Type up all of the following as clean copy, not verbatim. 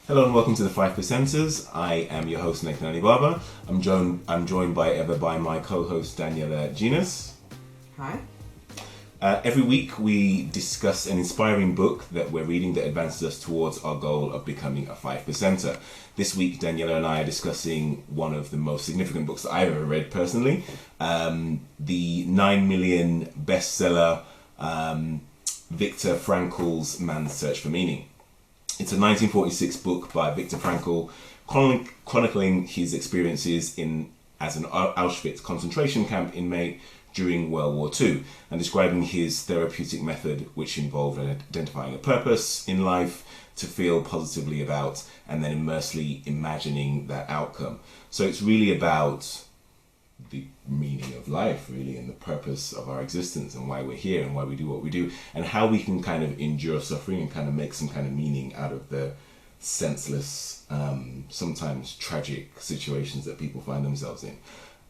Hello and welcome to the 5%ers. I am your host Nathan Alibaba. I'm joined by my co-host Daniela Genus. Hi. Every week we discuss an inspiring book that we're reading that advances us towards our goal of becoming a 5%er. This week Daniela and I are discussing one of the most significant books that I've ever read personally, the 9 million bestseller Victor Frankl's Man's Search for Meaning. It's a 1946 book by Victor Frankl chronicling his experiences as an Auschwitz concentration camp inmate during World War II and describing his therapeutic method, which involved identifying a purpose in life to feel positively about and then immersely imagining that outcome. So it's really about the meaning of life, really, and the purpose of our existence and why we're here and why we do what we do and how we can kind of endure suffering and kind of make some kind of meaning out of the senseless, sometimes tragic situations that people find themselves in.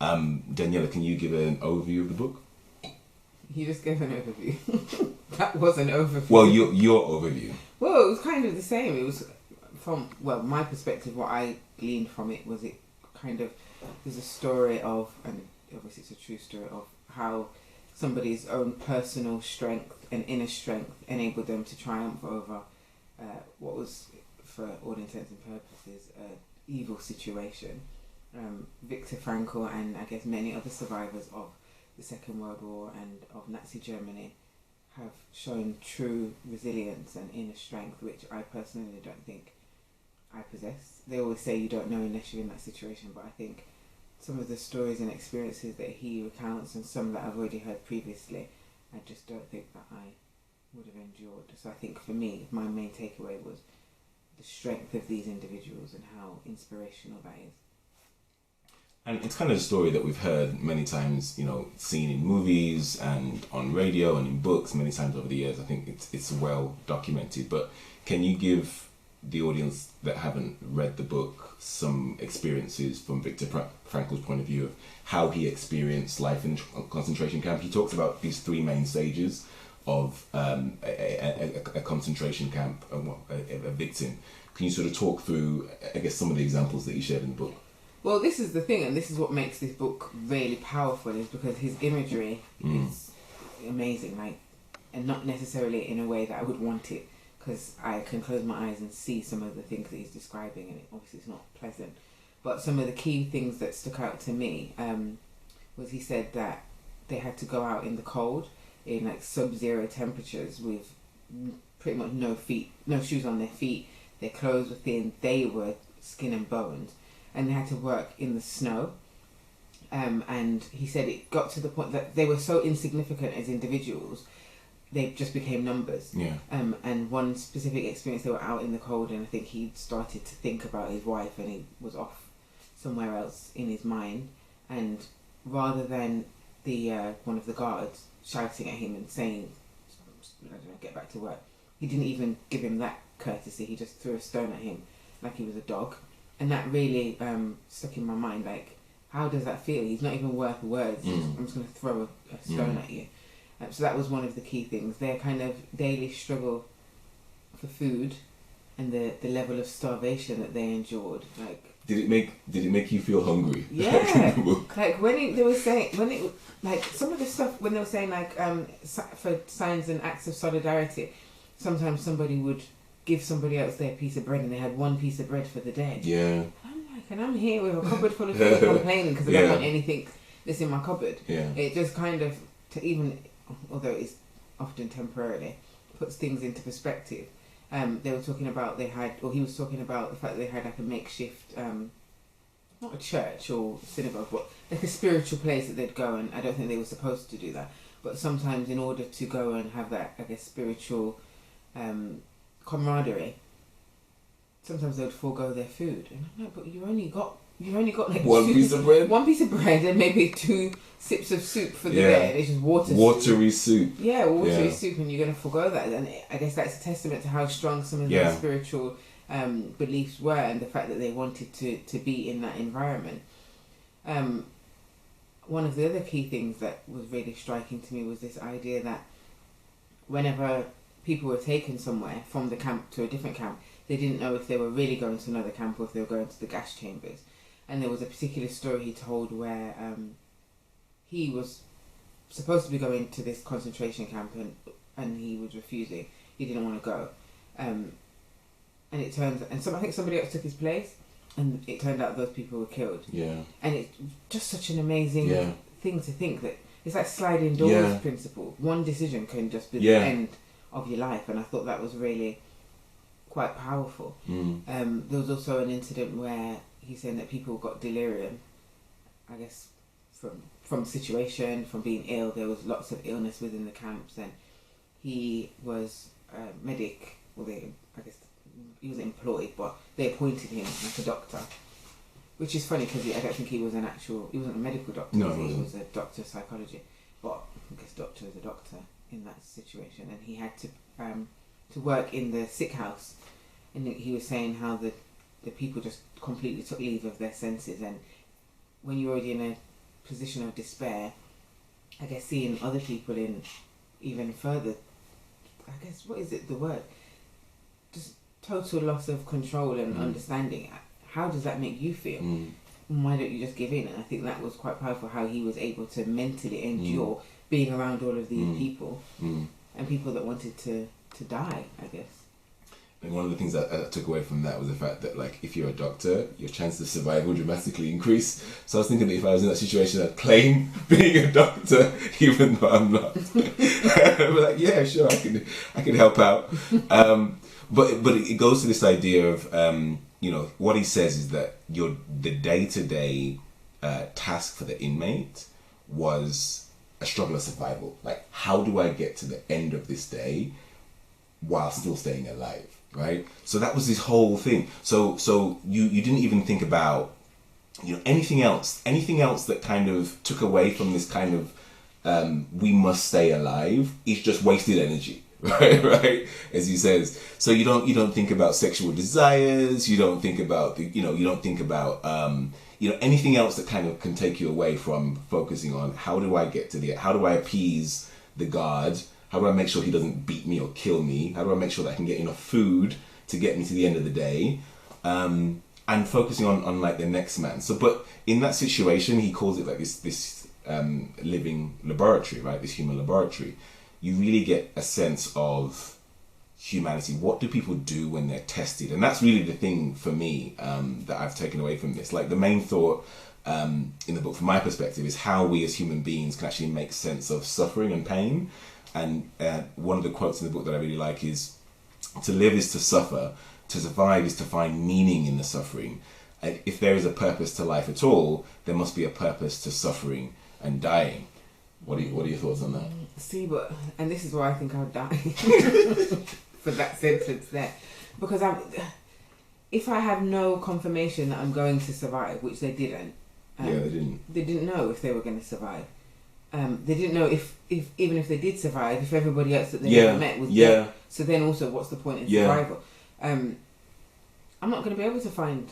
Daniela, can you give an overview of the book? You just gave an overview. That was an overview. Well, your overview. Well, it was kind of the same. It was from, my perspective, what I gleaned from it was it kind of is a story of, and obviously it's a true story, of how somebody's own personal strength and inner strength enabled them to triumph over what was, for all intents and purposes, an evil situation. Victor Frankl and I guess many other survivors of the Second World War and of Nazi Germany have shown true resilience and inner strength, which I personally don't think I possess. They always say you don't know unless you're in that situation, but I think some of the stories and experiences that he recounts and some that I've already heard previously, I just don't think that I would have endured. So I think for me, my main takeaway was the strength of these individuals and how inspirational that is. And it's kind of a story that we've heard many times, seen in movies and on radio and in books many times over the years. I think it's well documented. But can you give the audience that haven't read the book some experiences from Victor Frankl's point of view of how he experienced life in a concentration camp? He talks about these three main stages of a concentration camp, a victim. Can you sort of talk through, I guess, some of the examples that he shared in the book? Well, this is the thing, and this is what makes this book really powerful, is because his imagery is amazing, and not necessarily in a way that I would want it, because I can close my eyes and see some of the things that he's describing, and obviously it's not pleasant. But some of the key things that stuck out to me was he said that they had to go out in the cold, in sub-zero temperatures, with pretty much no shoes on their feet. Their clothes were thin. They were skin and bones. And they had to work in the snow. And he said it got to the point that they were so insignificant as individuals, they just became numbers. Yeah. And one specific experience, they were out in the cold, and I think he started to think about his wife, and he was off somewhere else in his mind. And rather than the one of the guards shouting at him and saying, get back to work, he didn't even give him that courtesy. He just threw a stone at him like he was a dog. And that really stuck in my mind, how does that feel? He's not even worth words. I'm just going to throw a stone at you. So that was one of the key things. Their kind of daily struggle for food and the level of starvation that they endured. Did it make you feel hungry? Yeah. They were saying, some of the stuff, when they were saying for signs and acts of solidarity, sometimes somebody would give somebody else their piece of bread, and they had one piece of bread for the day. Yeah. And I'm here with a cupboard full of food complaining because I don't want anything that's in my cupboard. Yeah. It just kind of, although it's often temporarily, puts things into perspective. They were talking about he was talking about the fact that they had a makeshift, not a church or synagogue, but a spiritual place that they'd go, and I don't think they were supposed to do that. But sometimes in order to go and have that, spiritual camaraderie, sometimes they would forego their food, and I'm like, but you only got one piece of bread, and maybe 2 sips of soup for the day, and it's just watery soup. Yeah, watery soup, and you're going to forego that. And I guess that's a testament to how strong some of their spiritual beliefs were, and the fact that they wanted to be in that environment. One of the other key things that was really striking to me was this idea that whenever people were taken somewhere from the camp to a different camp, they didn't know if they were really going to another camp or if they were going to the gas chambers. And there was a particular story he told where he was supposed to be going to this concentration camp and he was refusing. He didn't want to go. And it turns, I think somebody else took his place, and it turned out those people were killed. Yeah. And it's just such an amazing thing to think that it's like sliding doors principle. One decision can just be the end of your life, and I thought that was really quite powerful. There was also an incident where he's saying that people got delirium, I guess from the situation, from being ill. There was lots of illness within the camps, and he was a medic. Well, I guess he was employed, but they appointed him like a doctor, which is funny because I don't think he wasn't a medical doctor. No, he was a doctor of psychology, but I guess doctor is a doctor in that situation, and he had to work in the sick house, and he was saying how the people just completely took leave of their senses, and when you're already in a position of despair, I guess seeing other people in even further, I guess, what is it, the word? Just total loss of control and understanding. How does that make you feel? Why don't you just give in? And I think that was quite powerful, how he was able to mentally endure being around all of these people and people that wanted to die, I guess. And one of the things that I took away from that was the fact that, like, if you're a doctor, your chances of survival dramatically increase. So I was thinking that if I was in that situation, I'd claim being a doctor, even though I'm not. I'd be like, yeah, sure, I can help out. But it goes to this idea of, what he says is that the day-to-day task for the inmate was a struggle of survival. Like, how do I get to the end of this day while still staying alive? Right? So that was this whole thing. So you didn't even think about anything else that kind of took away from this kind of we must stay alive is just wasted energy. Right, as he says. So you don't think about sexual desires. You don't think about anything else that kind of can take you away from focusing on how do I appease the guard. How do I make sure he doesn't beat me or kill me? How do I make sure that I can get enough food to get me to the end of the day? And focusing on like the next man. So, but in that situation, he calls it like this living laboratory, right? This human laboratory. You really get a sense of humanity. What do people do when they're tested? And that's really the thing for me that I've taken away from this. Like, the main thought in the book, from my perspective, is how we as human beings can actually make sense of suffering and pain. And one of the quotes in the book that I really like is, to live is to suffer, to survive is to find meaning in the suffering. And if there is a purpose to life at all, there must be a purpose to suffering and dying. What are your thoughts on that? See, and this is why I think I'll die for that sentence there, because if I have no confirmation that I'm going to survive, which they didn't. They didn't know if they were going to survive. They didn't know if even if they did survive, if everybody else that they never met was dead. So then also, what's the point in survival? I'm not going to be able to find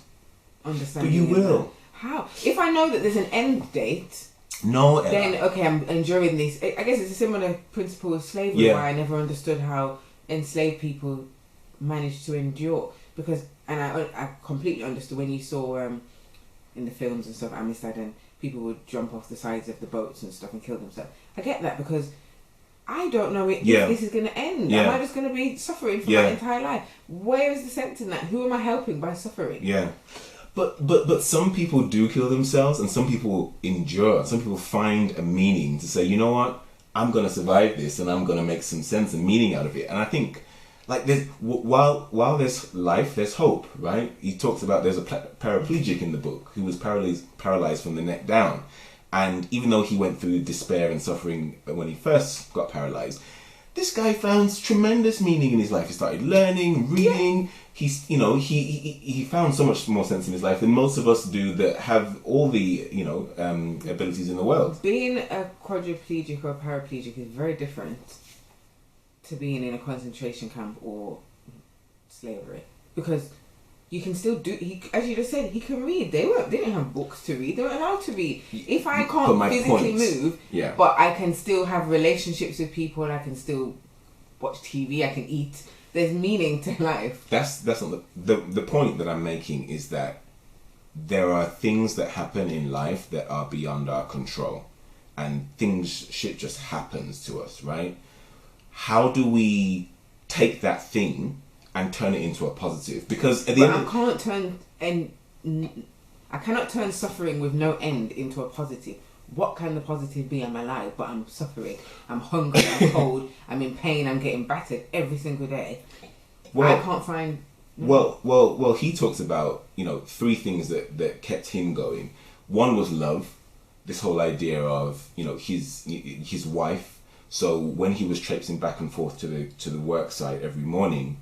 understanding. But you will. How? If I know that there's an end date. No. Then okay, I'm enjoying this. I guess it's a similar principle of slavery, where I never understood how enslaved people managed to endure. Because, and I completely understood when you saw in the films and stuff, Amistad, and people would jump off the sides of the boats and stuff and kill themselves. I get that, because I don't know if this is going to end. Am I just going to be suffering for my entire life? Where is the sense in that? Who am I helping by suffering? Yeah. But some people do kill themselves, and some people endure. Some people find a meaning to say, you know what, I'm going to survive this, and I'm going to make some sense and meaning out of it. And I think, like, there's while there's life, there's hope, right? He talks about there's a paraplegic in the book who was paralyzed from the neck down, and even though he went through despair and suffering when he first got paralyzed, this guy found tremendous meaning in his life. He started learning, reading. He's, he found so much more sense in his life than most of us do that have all the, abilities in the world. Being a quadriplegic or a paraplegic is very different to being in a concentration camp or slavery, because you can still do. As you just said, he can read. They didn't have books to read. They weren't allowed to read. If I can't physically move, but I can still have relationships with people. I can still watch TV. I can eat. there's meaning to life. That's not the point that I'm making is that there are things that happen in life that are beyond our control, and shit just happens to us, right? How do we take that thing and turn it into a positive? Because at the I cannot turn suffering with no end into a positive. What can the positive be? I'm alive, but I'm suffering. I'm hungry, I'm cold, I'm in pain, I'm getting battered every single day. Well, I can't find... Well, he talks about, 3 things that kept him going. One was love. This whole idea of, his wife. So when he was traipsing back and forth to the work site every morning,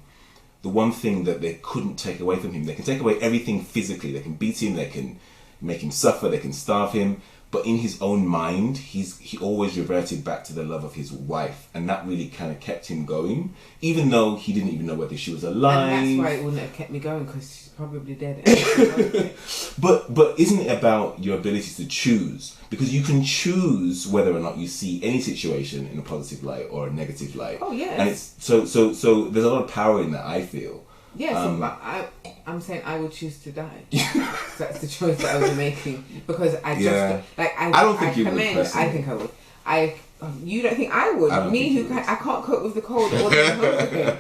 the one thing that they couldn't take away from him, they can take away everything physically. They can beat him, they can make him suffer, they can starve him. But in his own mind, he always reverted back to the love of his wife. And that really kind of kept him going, even though he didn't even know whether she was alive. And that's why it wouldn't have kept me going, because she's probably dead. But isn't it about your ability to choose? Because you can choose whether or not you see any situation in a positive light or a negative light. Oh, yes. And it's so there's a lot of power in that, I feel. Yes, but I'm saying I would choose to die. That's the choice that I was making, because I just I don't think you would. I think I would. You don't think I would? I can't cope with the cold or the hunger.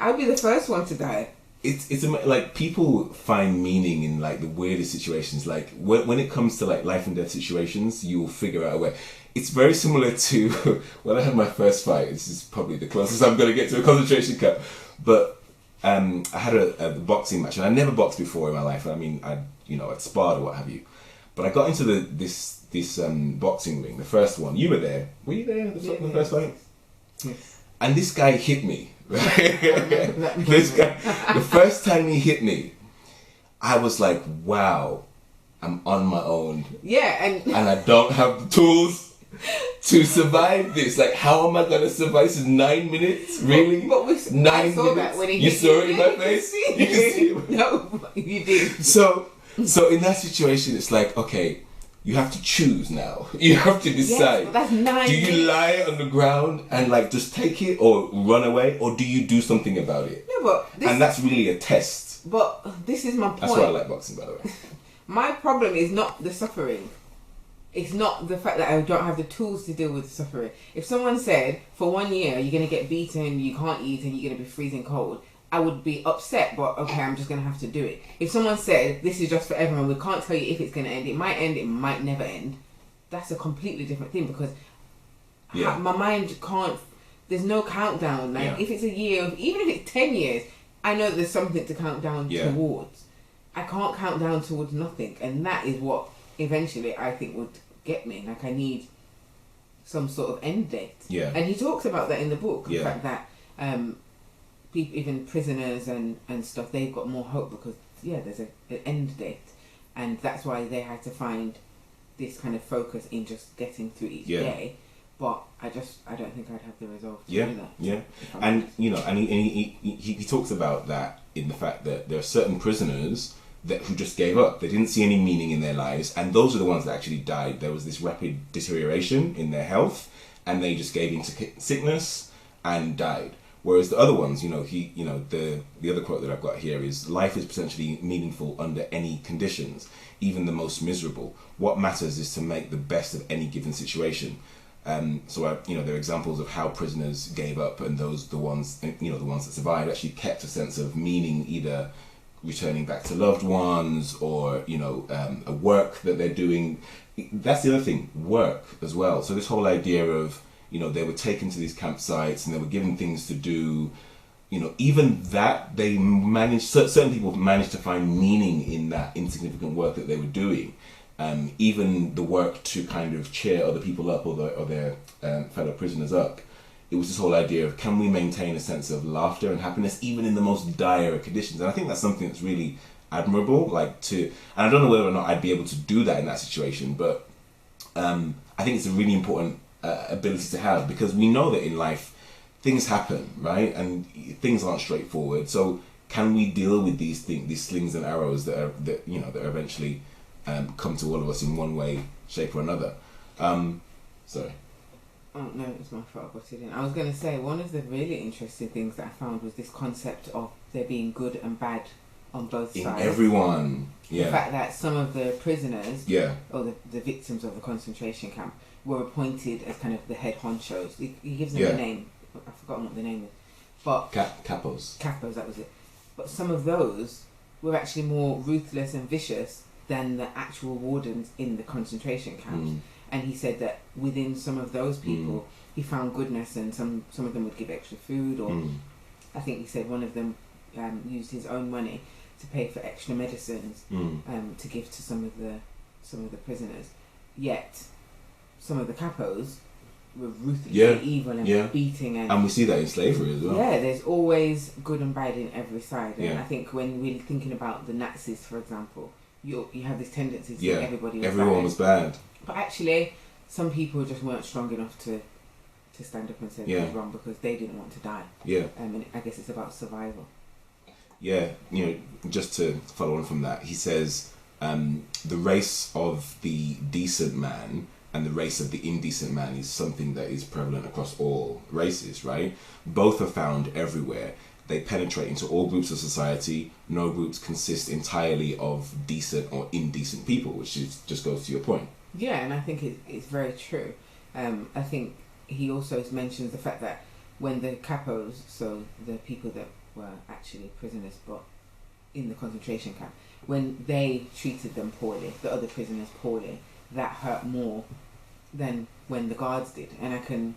I'd be the first one to die. It's like people find meaning in like the weirdest situations. Like when it comes to like life and death situations, you will figure out a way. It's very similar to when I had my first fight. This is probably the closest I'm going to get to a concentration camp, but. I had a boxing match, and I never boxed before in my life. I mean, I'd sparred or what have you, but I got into this boxing ring, the first one. You were there. Were you there? The first fight? Yes. And this guy hit me. This guy, the first time he hit me, I was like, "Wow, I'm on my own." Yeah, and I don't have the tools to survive this. Like, how am I gonna survive this? 9 minutes? Really? But 9 minutes? That when you saw it in my face? You can see it. No, you did. So in that situation, it's like, okay, you have to choose now. You have to decide. Yes, that's 9 minutes. Do you lie on the ground and like just take it, or run away, or do you do something about it? No, but and that's really a test. But this is my point. That's why I like boxing, by the way. My problem is not the suffering. It's not the fact that I don't have the tools to deal with the suffering. If someone said, for 1 year, you're going to get beaten, you can't eat, and you're going to be freezing cold, I would be upset, but okay, I'm just going to have to do it. If someone said, this is just forever, and we can't tell you if it's going to end, it might never end, that's a completely different thing, because my mind can't, there's no countdown. Like, if it's a year, even if it's 10 years, I know there's something to count down towards. I can't count down towards nothing, and that is what eventually I think would get me. Like, I need some sort of end date. Yeah. And he talks about that in the book. Yeah. The fact that people, even prisoners and stuff, they've got more hope because there's an end date, and that's why they had to find this kind of focus in just getting through each day. But I don't think I'd have the resolve to do that. Yeah. And he talks about that in the fact that there are certain prisoners who just gave up. They didn't see any meaning in their lives, and those are the ones that actually died. There was this rapid deterioration in their health, and they just gave into sickness and died. Whereas the other ones, the other quote that I've got here is, life is potentially meaningful under any conditions, even the most miserable. What matters is to make the best of any given situation. There are examples of how prisoners gave up, and the ones that survived actually kept a sense of meaning, either returning back to loved ones or a work that they're doing. That's the other thing, work as well. So this whole idea of they were taken to these campsites and they were given things to do, even that they managed, certain people managed to find meaning in that insignificant work that they were doing. Even the work to kind of cheer other people up or their fellow prisoners up. It was this whole idea of, can we maintain a sense of laughter and happiness even in the most dire conditions? And I think that's something that's really admirable. And I don't know whether or not I'd be able to do that in that situation, but I think it's a really important ability to have, because we know that in life things happen, right? And things aren't straightforward. So can we deal with these things, these slings and arrows that eventually come to all of us in one way, shape or another? Sorry. Oh no, it was my fault. I got it in. I was going to say one of the really interesting things that I found was this concept of there being good and bad on both In sides. everyone, yeah. The fact that some of the prisoners, Yeah. or the victims of the concentration camp, were appointed as kind of the head honchos. He gives them Yeah. a name. I've forgotten what the name is. But Capos. Capos, that was it. But some of those were actually more ruthless and vicious than the actual wardens in the concentration camps. Mm. And he said that within some of those people, he found goodness, and some of them would give extra food, or I think he said one of them used his own money to pay for extra medicines to give to some of the prisoners. Yet some of the capos were ruthlessly evil and beating, and we see that in slavery as well. Yeah, there's always good and bad in every side, and Yeah. I think when we're thinking about the Nazis, for example, you have this tendency to think everyone was bad. But actually, some people just weren't strong enough to stand up and say it was wrong because they didn't want to die. Yeah. And I guess it's about survival. Yeah, just to follow on from that, he says the race of the decent man and the race of the indecent man is something that is prevalent across all races, right? Both are found everywhere. They penetrate into all groups of society. No groups consist entirely of decent or indecent people, which just goes to your point. Yeah, and I think it's very true. I think he also mentions the fact that when the capos, so the people that were actually prisoners but in the concentration camp, when they treated them poorly, the other prisoners poorly, that hurt more than when the guards did. And I can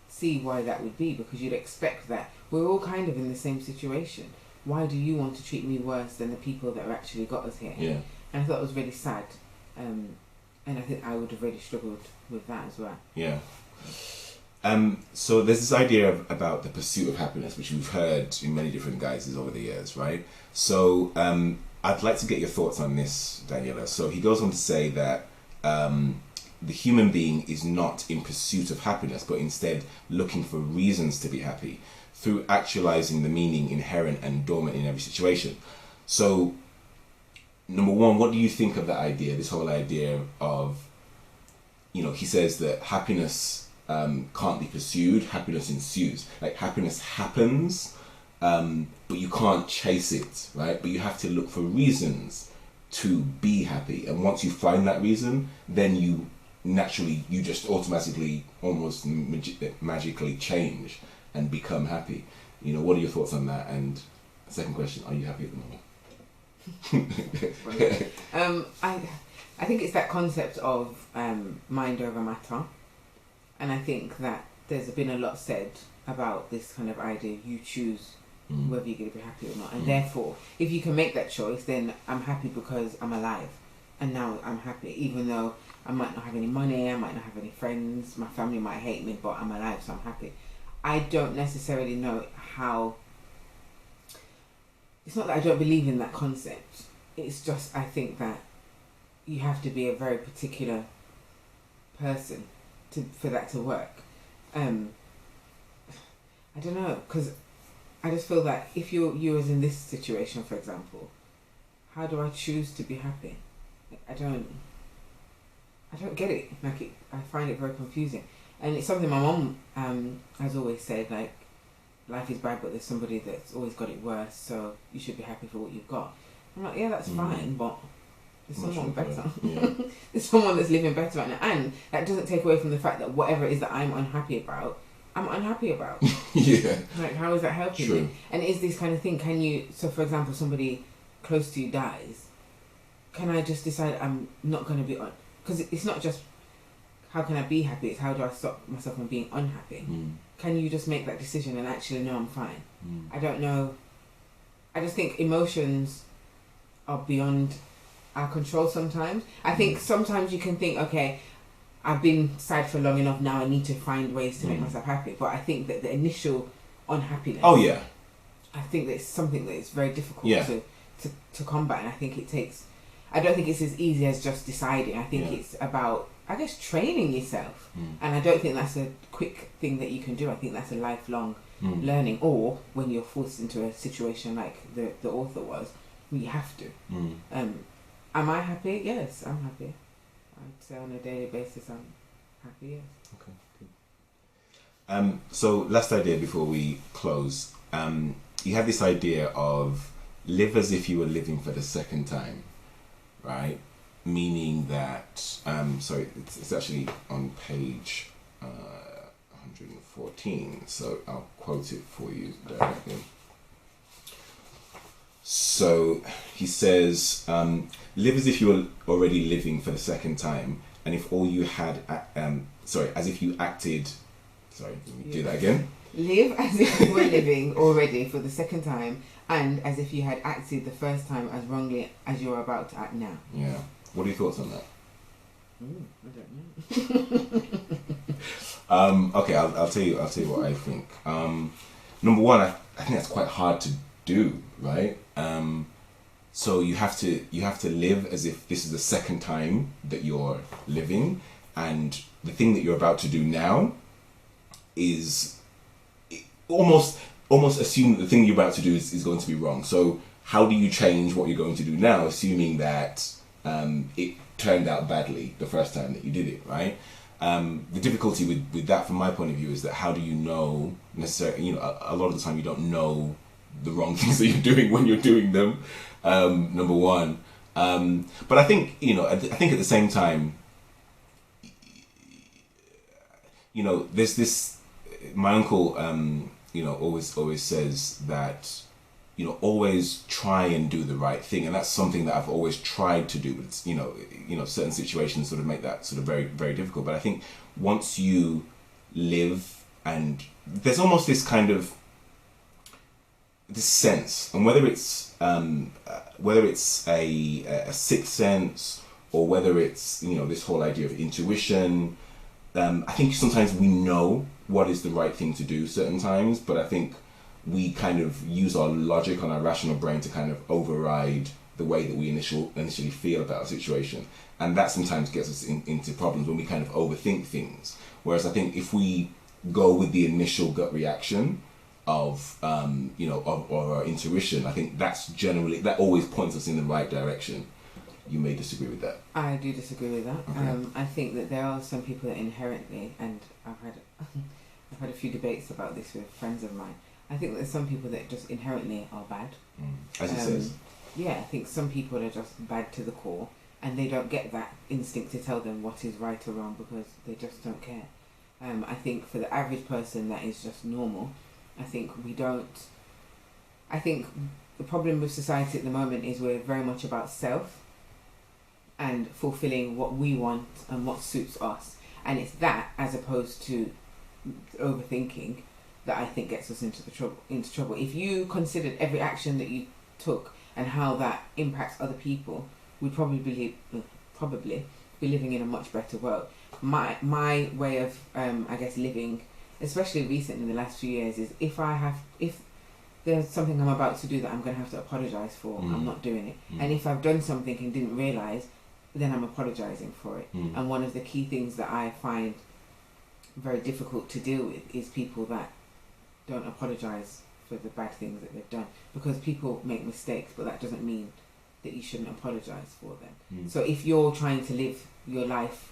see why that would be, because you'd expect that. We're all kind of in the same situation. Why do you want to treat me worse than the people that have actually got us here? Yeah. And I thought it was really sad. And I think I would have really struggled with that as well. Yeah. So there's this idea about the pursuit of happiness, which we've heard in many different guises over the years, right? So I'd like to get your thoughts on this, Daniela. So he goes on to say that the human being is not in pursuit of happiness, but instead looking for reasons to be happy through actualizing the meaning inherent and dormant in every situation. So, number one, what do you think of that idea, this whole idea of, he says that happiness can't be pursued, happiness ensues. Like, happiness happens, but you can't chase it, right? But you have to look for reasons to be happy. And once you find that reason, then you just automatically, almost magically change and become happy. What are your thoughts on that? And second question, are you happy at the moment? I think it's that concept of mind over matter, and I think that there's been a lot said about this kind of idea. You choose whether you're going to be happy or not, and therefore, if you can make that choice, then I'm happy because I'm alive, and now I'm happy, even though I might not have any money, I might not have any friends, my family might hate me, but I'm alive, so I'm happy. I don't necessarily know how. It's not that I don't believe in that concept. It's just I think that you have to be a very particular person for that to work. I don't know, because I just feel that if you was in this situation, for example, how do I choose to be happy? I don't get it. I find it very confusing, and it's something my mum has always said. Like, life is bad, but there's somebody that's always got it worse, so you should be happy for what you've got. I'm like, yeah, that's fine, but there's someone better. Yeah. There's someone that's living better right now, and that doesn't take away from the fact that whatever it is that I'm unhappy about, I'm unhappy about. Yeah. Like, how is that helping True. me? And is this kind of thing? So for example, somebody close to you dies. Can I just decide I'm not going to be on? Because it's not just how can I be happy, it's how do I stop myself from being unhappy. Can you just make that decision and actually know I'm fine? I don't know. I just think emotions are beyond our control sometimes. I think sometimes you can think, okay, I've been sad for long enough, now I need to find ways to make myself happy. But I think that the initial unhappiness, I think that's something that is very difficult to combat, and I think I don't think it's as easy as just deciding. I think it's about, I guess, training yourself. And I don't think that's a quick thing that you can do. I think that's a lifelong learning, or when you're forced into a situation like the author was, you have to. Am I happy? Yes, I'm happy. I'd say on a daily basis I'm happy, yes. Okay, good. So last idea before we close. You had this idea of live as if you were living for the second time, right? Meaning that, sorry, it's actually on page 114, so I'll quote it for you directly. So he says, live as if you were already living for the second time, and if all you had, as if you acted, let me do that again. Live as if you were living already for the second time, and as if you had acted the first time as wrongly as you're about to act now. Yeah. What are your thoughts on that? I don't know. Okay, I'll tell you what I think. Number one, I think that's quite hard to do, right? So you have to live as if this is the second time that you're living, and the thing that you're about to do now is almost assume that the thing you're about to do is going to be wrong. So how do you change what you're going to do now, assuming that it turned out badly the first time that you did it, right? The difficulty with that, from my point of view, is that how do you know necessarily? A lot of the time you don't know the wrong things that you're doing when you're doing them. Number one, but I think I think at the same time, there's this. My uncle, always says that, always try and do the right thing, and that's something that I've always tried to do. But it's, certain situations sort of make that sort of very, very difficult. But I think once you live, and there's almost this kind of this sense, and whether it's a sixth sense, or whether it's this whole idea of intuition. I think sometimes we know what is the right thing to do certain times, but I think we kind of use our logic on our rational brain to kind of override the way that we initially feel about a situation, and that sometimes gets us into problems when we kind of overthink things. Whereas I think if we go with the initial gut reaction of our intuition, I think that always points us in the right direction. You may disagree with that. I do disagree with that. Okay. I think that there are some people that inherently, and I've had a few debates about this with friends of mine. I think there's some people that just inherently are bad. As it says. Yeah, I think some people are just bad to the core, and they don't get that instinct to tell them what is right or wrong because they just don't care. I think for the average person that is just normal, I think the problem with society at the moment is we're very much about self and fulfilling what we want and what suits us. And it's that, as opposed to overthinking, that I think gets us into trouble. If you considered every action that you took and how that impacts other people, we'd probably be living in a much better world. My way of living, especially recently in the last few years, is if there's something I'm about to do that I'm going to have to apologise for, I'm not doing it. And if I've done something and didn't realise, then I'm apologising for it. And one of the key things that I find very difficult to deal with is people that don't apologise for the bad things that they've done, because people make mistakes, but that doesn't mean that you shouldn't apologise for them. So if you're trying to live your life